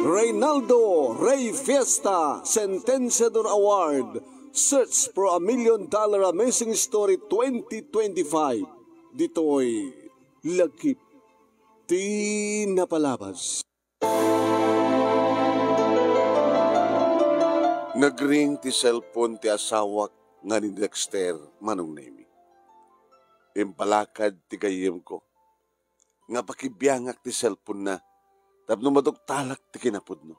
Reynaldo Rey Fiesta Sentenciador Award, Search for a $1 Million Amazing Story 2025. Dito'y Lagkip Ti Napalabas. Nagring ti cellphone ti asawak nga ni Dexter manong Nemi. Impalakad ti gayem ko. Nga pakibiyangak ti cellphone na tapno madugtalak ti kinapudno.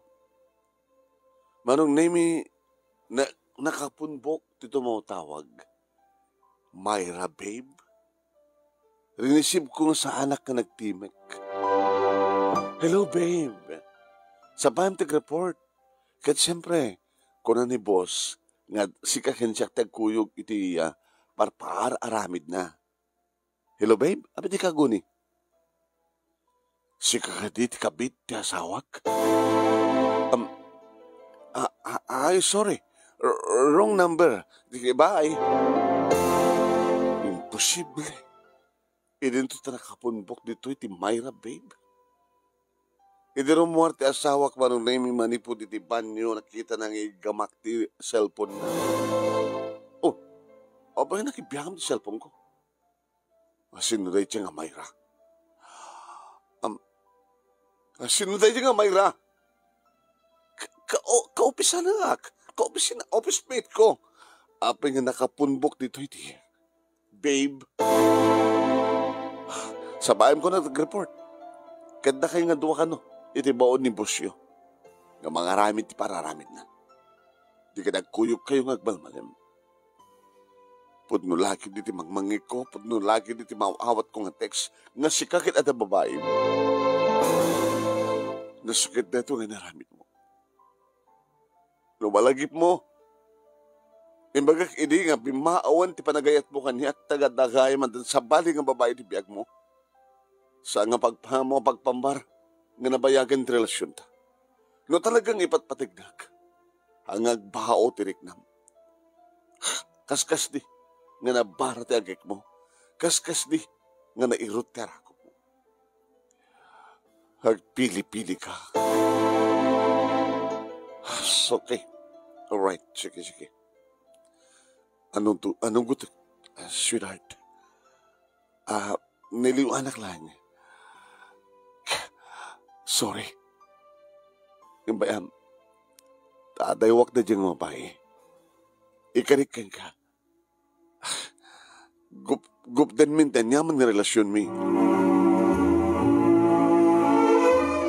Manong Nemi na nakapunbok ti tumawtawag. Myra, babe. Rinisib ko sa anak na nagtimek. Hello, babe. Sa Bamtig Report. Kat siyempre, kuna ni boss, nga si kakensyak tagkuyog iti parpar aramid na. Hello, babe? Abi di kaguni? Si kakadit kabit ti asawak? Sorry. Wrong number. Bye. Imposible. Idin to nakapunbok dito iti Myra, babe. Idi rumuar ti asawak manong Nemi manipod iti banyo nakita nang igamak ti cellphone na. Oh, abay nakibiyam ti cellphone ko. Sinuday siya nga Myra. Sinuday siya nga Myra. Kaopisa na ak. Office mate ko. Apay nga nakapunbok dito iti. Babe. Sabayan ko na nag-report. Kanda kayo nga duwa ka no. Iti baon ni Bosyo. Nga mga ramid ti pararamid na. Di ka nagkuyog kayo nga agbalmalem. Pudno lagi diti magmangik ko. Pudno lagi diti mawawat ko nga text. Nga si kakit at babae. Nasukit na ito nga naramid mo. Lumalagip mo. Imbagak idi nga bimaawan ti panagayat mo kanya at tagadagay man sa bali nga babae ti biyag mo. Sa nga pagpamo pagpambar nga nabayagan ti relasyon ta. No talagang ipatpatignak. Hangag bao ti riknam. Kaskas di nga nabara ti agik mo. Kaskas di nga nairot ti arakot mo. Hagpili-pili ka. Okay. Alright. Sige. Anong gusto? Sweetheart. Niliwanak lang. Sorry. Yung bayam, tadaywak na diyang mabae. Ikarikan ka. Gupdan mintan yaman nga relasyon mi.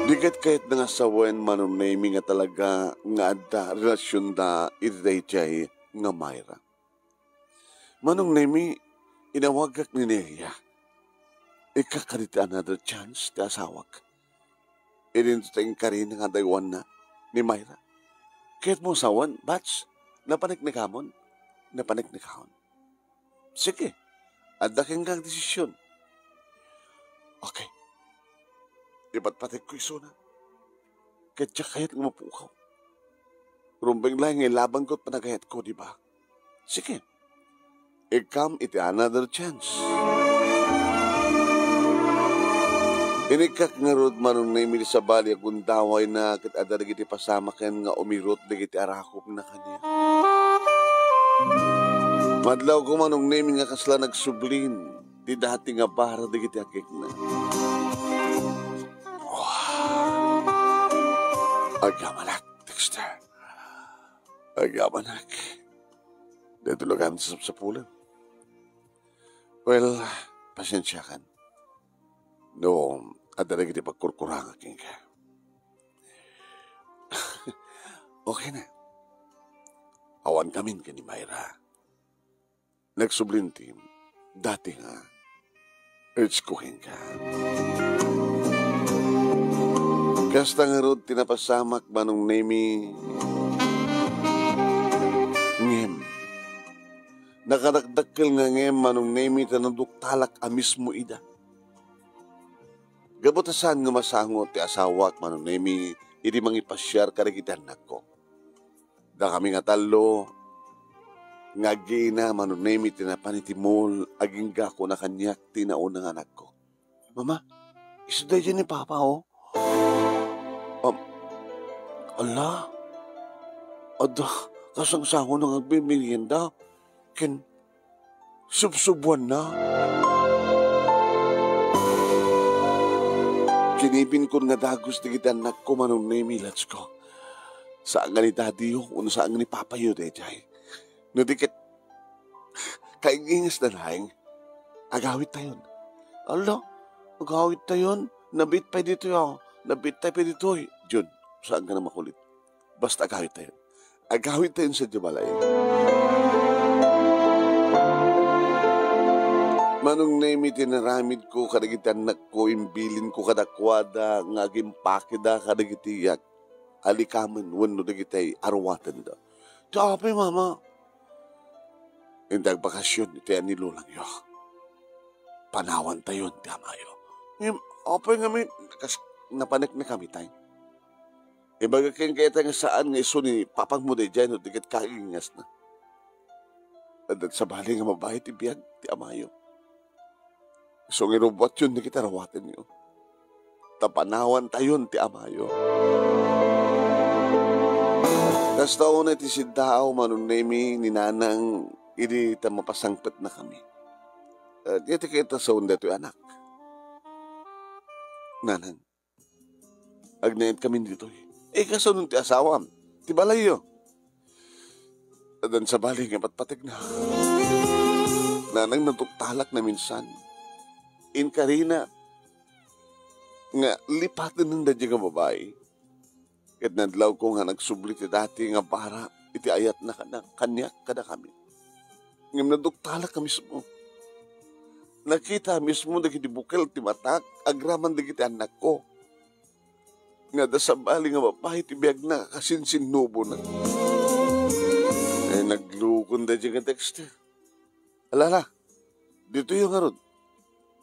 Dikat kahit na nga sawen manong Nemi nga talaga nga adda relasyon da iday jay nga Myra. Manong Nemi, inawagak ni Nelia. Ikakarit another chance ti asawak. Idinutang ka rin nga daywan na ni Myra. Kahit mo sawan, bats, napaniknikamon. Sige, adda kang kang desisyon. Okay. Ipatpatik ko iso na. Kahit siya kahit nga mapukaw. Rumbeng lang ngay labang ko't panagayat ko, di ba? Sige. I-come iti another chance. Inikak nga rod manong Nemi sa bali akong daway na kat adarag iti pasama ken nga umirot digiti arakop na kanya. Madlaw ko manong Nemi nga kasla nagsublin ti dati nga bara digiti akik na. Agamanak, Dexter. Agamanak. Dito lang sa pulan. Well, pasensya kan. No, ada lagi di pagkurkurang aking ka. Okay na. Awan kamin ka ni Myra. Nagsublintin, dati nga, urge kuhin ka. Kasta nga rod tinapasamak manong Nemi. Ngem. Nakarakdakkel nga ngem manong Nemi tananduktalak amis mo ida. Gabutasan nga masangot ti asawak manong Nemi, idi mangipasyar karigitan nako. Da kami nga talo, nga gina manong Nemi tinapanitimol, aging gako na kanyak tinaunang anak ko. Mama, Isuday dyan ni Papa, oh. Um, ala, ada, kasangsango nang agmimerienda. Ken, subsubuan na. Kinipin ko nga dagos di kita anak ko manong naimilats ko. Saan nga ni daddy yo, uno saan nga ni papa yo, dejay. No dikit, kaingingas na lahing, agawit tayon. Ala, agawit tayon, nabit pa dito yo, nabit tayo pa dito. Jun, saan ka na makulit? Basta agawit tayon. Agawit tayon sa Jabalay. Manong naimi tinaramid ko kadagiti anak ko, imbilin ko kadakwada, nga agimpakida kadagiti alikaman, wano dagiti arwatan da. Tsapay, mama. Hindi bakasyon, iti anilulang yo. Panawan tayo, ti amayo. Apay nga may, napanik na kami tayo. Ibaga kayong kaya tayo saan nga iso ni papang mo day dyan, digit kaingas na. At sa bali nga mabahit, ibiyag, ti amayo. So, ngirubot yun, di kita rawatin nyo. Tapanawan tayon, ti amayo. Tas taon na ti sidaaw, manunemi, ninanang, hindi ta mapasangpet na kami. Dito kita sa unda ito, anak. Nanang, agnayin kami dito. Kasunod ti asawam, ti balay yo. Dan sa bali, nga patpatig na. Nanang natuktalak na minsan. In Karina, nga lipatin ng dadya nga babae. Kat nadlaw ko nga nagsubli ti dati nga para iti ayat na kanyak kada kami. Ngam naduktalak ka mismo. Nakita mismo dagiti bukel ti matak, agraman dagiti anak ko. Nga dasabali nga babae ti biyag na kasinsinubo na. Naglukon dadya nga text. Alala, dito yung nga ron.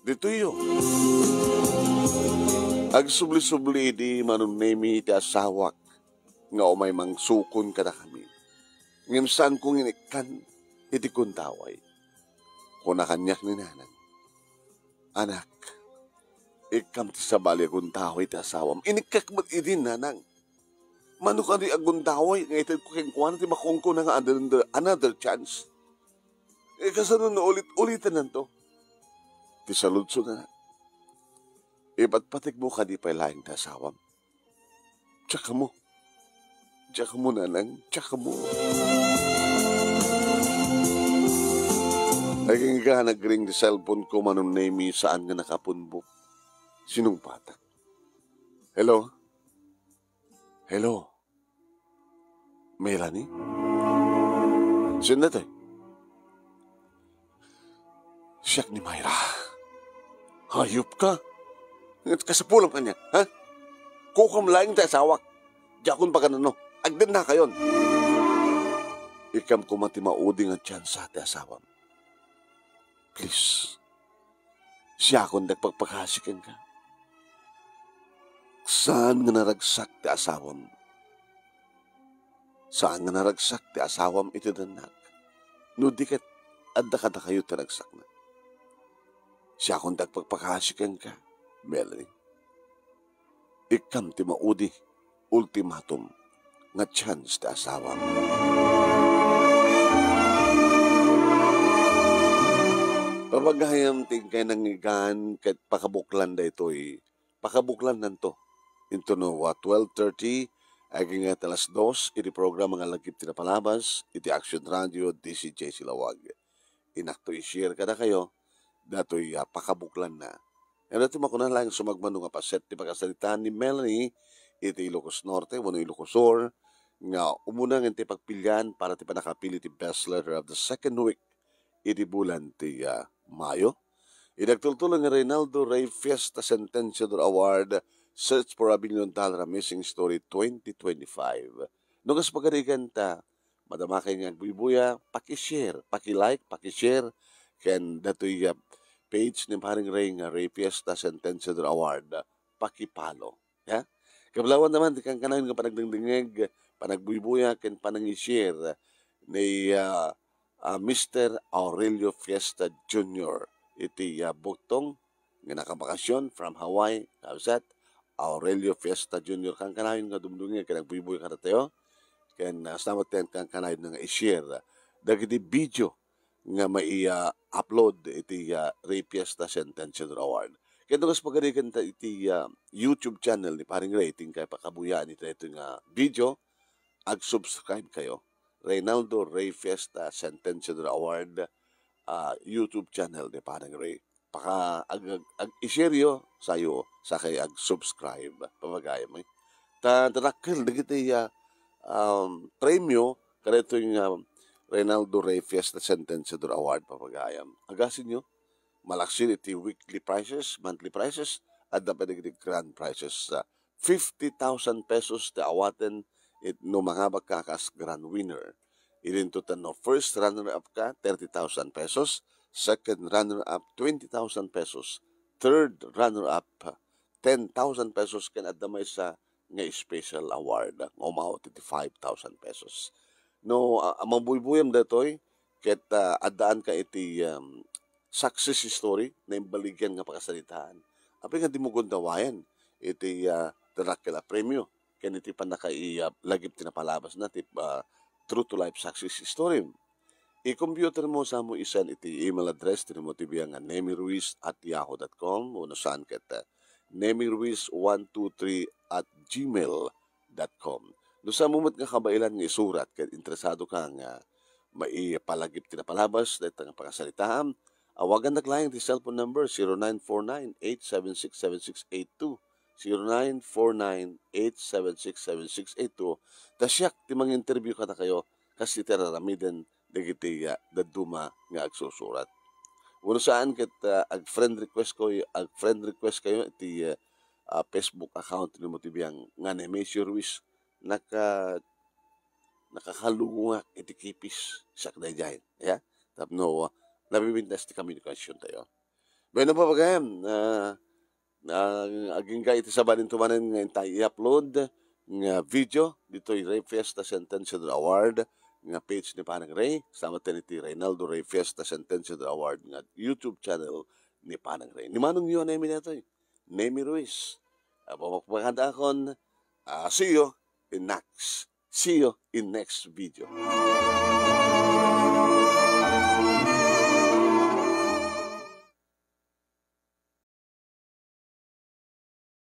Dito yo. Ag subli-subli di manunemi ti asawak nga umay mangsukon kada kami. Ngimsan kong inikan iti kuntaway. Kuna kanyak ni nanang. Anak, ikam ti sabali kuntaway ti asawam. Inikak mat idin nanang. Mano ka di aguntaway nga itad ko keng kuwan ti makongko na nga another chance. Kasano na ulitan nanto. Ti saludso na. Ipatpatik mo ka di pa ilahing tasawam. Tsaka mo. Tsaka mo, nanang. Tsaka mo. Naging ka nagring di cellphone ko manunemi saan nga nakapunbok. Sinong patak? Hello? Hello? Melanie? Sino na tayo? Siyak ni Mayra. Hayop ka. Kasapulang ka niya, ha? Kukam laing tayo sawak. Diyakon pa ka na no. Agdan na kayon. Ikam kumati mauding ang tsansa tayo sawam. Please. Siya akong nagpagpakasikan ka. Saan nga naragsak ti asawam? Saan nga naragsak ti asawam iti danak? No dikat adda kada kayo tinagsak na. Siya akong nagpagpakasikan ka, Melanie. Ikam ti maudi, ultimatum, nga chance ti asawam. Papagayam tingkay nangigan kat pakabuklan da ito'y pakabuklan nanto. Into no 12:30 aging at alas 2 iti program mga lagip tinapalabas iti Action Radio DCJ Silawag. Inakto i-share kada kayo dato'y pakabuklan na. Yan natin makuna lang sumagmano nga paset ti pagkasalita ni Melanie iti Ilocos Norte, wano Ilocos Sur nga umuna nga ti pagpilyan para ti panakapili ti best letter of the second week iti bulan ti Mayo. Idagtultulang nga Reynaldo Ray Fiesta Sentenciador Award Search for a $1 Billion Missing Story 2025. Nung as pagkarigan ta, madama kayo nga buibuya, pakishare, pakilike, pakishare, ken dato'y page ni paring Ray nga Ray Fiesta Sentenciador Award, pakipalo. Ya? Kablawan naman, di kang kanayon nga panagdingdingig, panagbuibuya, ken panang-share ni Mr. Aurelio Fiesta Jr. Iti buktong nga nakabakasyon from Hawaii, kabsat, Aurelio Fiesta Jr. kang kanayon nga dumdungi, kaya nagbuibuy ka na tayo, kaya salamat tayo kang kanayon nga i-share. Dagiti video nga mai-upload iti Ray Fiesta Centennial Award. Kaya nung pagkarikan iti YouTube channel ni Paring Ray, kaya pakabuyaan ito nga video, ag-subscribe kayo. Reynaldo Ray Fiesta Centennial Award YouTube channel ni Paring Ray. Ag-ishare sayo sa kay ag-subscribe. Pamagayam eh. Tanakil, dagiti premyo, kada ito yung Reynaldo Ray Fiesta Centennial Award. Pamagayam. Agasin nyo, malaksin iti weekly prices, monthly prices, at dapat iti grand prices. 50,000 pesos te awaten no mga bagkakas grand winner. Ilintutan no first runner-up ka, 30,000 pesos. Second runner-up, 20,000 pesos. Third runner-up, 10,000 pesos. Kan adamay sa nga special award. Umawat iti 5,000 pesos. No, amang buybuyam datoy, ket adaan ka iti success story na imbaligyan nga pakasalitaan. Apay nga di mo gundawayan iti darakila premyo. Ken iti panaka-lagip tinapalabas na iti true to life success story. I-computer mo sa mo isan iti email address tinimo ti biyang nemiruiz@yahoo.com o saan ket nemiruiz123@gmail.com. No sa moment nga kabailan nga isurat ket interesado ka nga maipalagip tinapalabas dahil nga pangasalitaan, awagan naglayang ti cellphone number 0949-876-7682 0949-876-7682. Tasyak ti mga interview ka na kayo kasi tiraramiden dagiti daduma nga agsusurat. Uno saan ket ag-friend request kayo iti Facebook account ni mo tibiyang nga Nemesio Ruiz nakakalunga iti kipis sakday jahin. Ya? Tapno nabibintas ti communication tayo. Bueno pa bagayam aging ka iti sabanin tumanen nga intay i-upload nga video dito Ray Fiesta Centennial Award nga page ni Panang Ray. Sama tayo iti Reynaldo Ray Fiesta Centennial Award nga YouTube channel ni Panang Ray. Ni manong yun namin ito Nemi Ruiz. Pagkakanda akon, see you in next video.